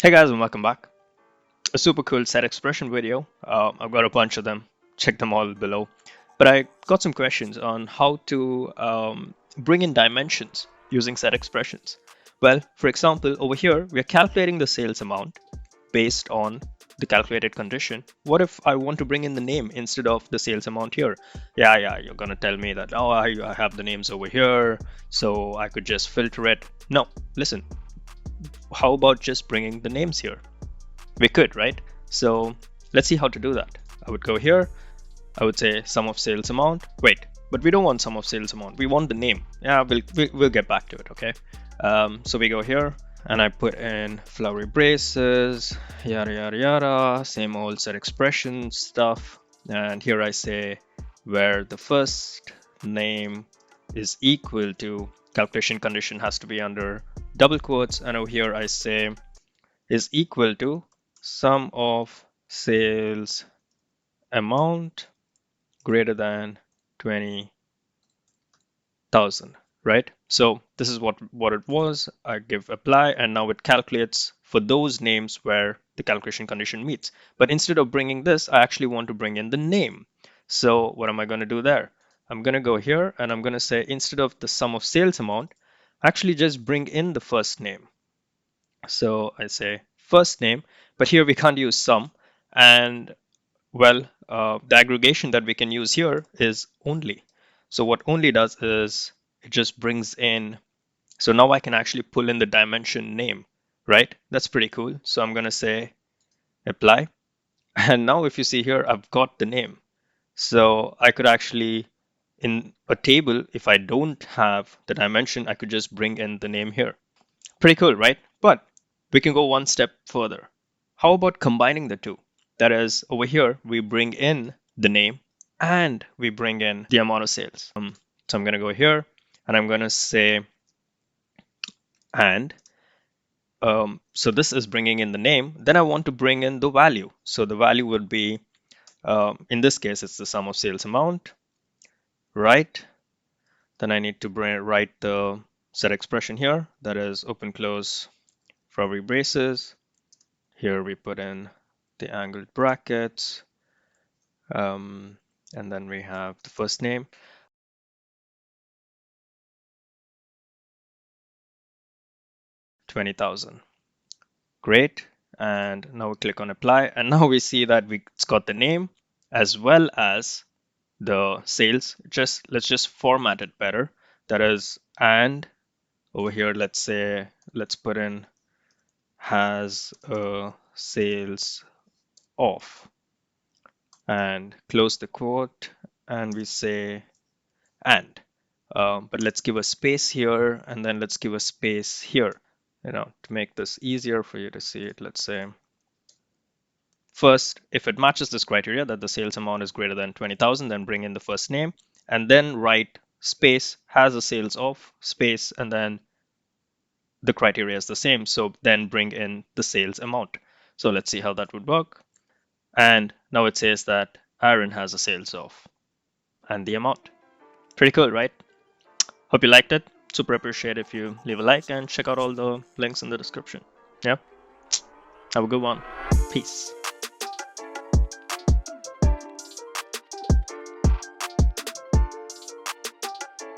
Hey guys, and welcome back. A super cool set expression video. I've got a bunch of them. Check them all below. But I got some questions on how to bring in dimensions using set expressions. Well, for example, over here, we're calculating the sales amount based on the calculated condition. What if I want to bring in the name instead of the sales amount here? Yeah, you're gonna tell me that, oh, I have the names over here, so I could just filter it. No, listen, how about just bringing the names here? We could, right? So let's see how to do that. I would go here. I would say sum of sales amount. Wait, but we don't want sum of sales amount. We want the name. Yeah, we'll get back to it, okay? So we go here and I put in flowery braces, yada, yada, yada, same old set expression stuff. And here I say where the first name is equal to calculation condition has to be under double quotes. And over here I say is equal to sum of sales amount greater than 20,000, right? So this is what it was. I give apply, and now it calculates for those names where the calculation condition meets. But instead of bringing this, I actually want to bring in the name. So what am I going to do there? I'm going to go here and I'm going to say instead of the sum of sales amount, actually just bring in the first name. So I say first name, but here we can't use sum. And well, the aggregation that we can use here is only. So what only does is it just brings in. So now I can actually pull in the dimension name, right? That's pretty cool. So I'm going to say apply. And now if you see here, I've got the name. So I could actually, in a table, if I don't have the dimension, I could just bring in the name here. Pretty cool, right? But we can go one step further. How about combining the two? That is, over here, we bring in the name and we bring in the amount of sales. So I'm going to go here and I'm going to say and. So this is bringing in the name. Then I want to bring in the value. So the value would be, in this case, it's the sum of sales amount, right? Then I need to write the set expression here. That is open close flowery braces. Here we put in the angled brackets, and then we have the first name. $20,000. Great. And now we click on apply, and now we see that it's got the name as well as the sales. Let's just format it better. That is, and over here, let's put in has a sales of, and close the quote, and we say and. But let's give a space here, and then let's give a space here, to make this easier for you to see it. Let's say first, if it matches this criteria that the sales amount is greater than 20,000, then bring in the first name, and then write space has a sales of space, and then the criteria is the same. So then bring in the sales amount. So let's see how that would work. And now it says that Aaron has a sales of and the amount. Pretty cool, right? Hope you liked it. Super appreciate if you leave a like and check out all the links in the description. Yeah. Have a good one. Peace.